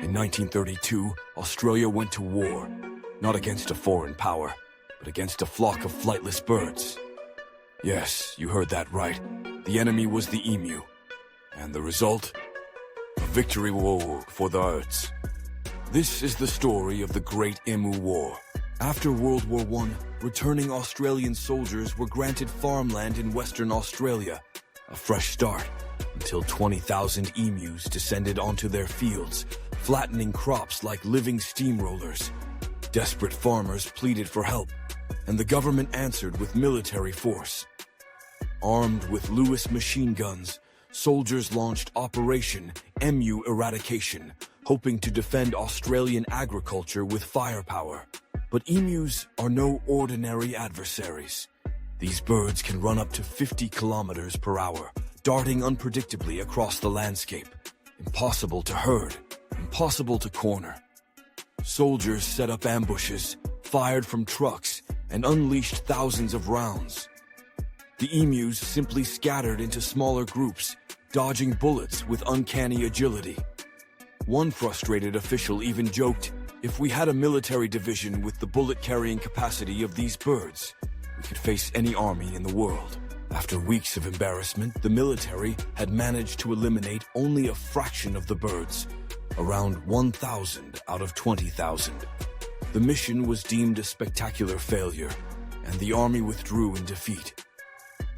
In 1932, Australia went to war, not against a foreign power, but against a flock of flightless birds. Yes, you heard that right. The enemy was the emu. And the result? A victory for the Earths. This is the story of the Great Emu War. After World War I, returning Australian soldiers were granted farmland in Western Australia, a fresh start, until 20,000 emus descended onto their fields, flattening crops like living steamrollers. Desperate farmers pleaded for help, and the government answered with military force. Armed with Lewis machine guns, soldiers launched Operation Emu Eradication, hoping to defend Australian agriculture with firepower. But emus are no ordinary adversaries. These birds can run up to 50 kilometers per hour, darting unpredictably across the landscape. Impossible to herd, impossible to corner. Soldiers set up ambushes, fired from trucks, and unleashed thousands of rounds. The emus simply scattered into smaller groups, dodging bullets with uncanny agility. One frustrated official even joked, "If we had a military division with the bullet-carrying capacity of these birds, we could face any army in the world." After weeks of embarrassment, the military had managed to eliminate only a fraction of the birds, around 1,000 out of 20,000. The mission was deemed a spectacular failure, and the army withdrew in defeat.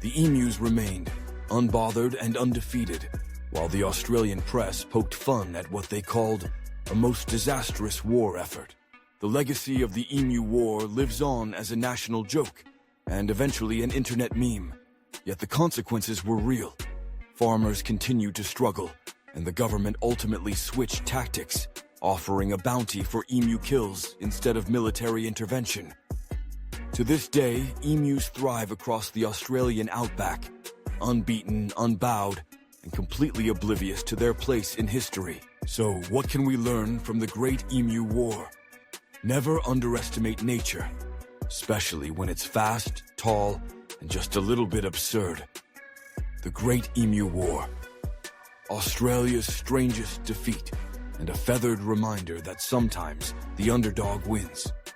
The emus remained, unbothered and undefeated, while the Australian press poked fun at what they called a most disastrous war effort. The legacy of the Emu War lives on as a national joke, and eventually an internet meme. Yet the consequences were real. Farmers continued to struggle, and the government ultimately switched tactics, offering a bounty for emu kills instead of military intervention. To this day, emus thrive across the Australian outback, unbeaten, unbowed, and completely oblivious to their place in history. So, what can we learn from the Great Emu War? Never underestimate nature, especially when it's fast, tall, and just a little bit absurd. The Great Emu War. Australia's strangest defeat, and a feathered reminder that sometimes the underdog wins.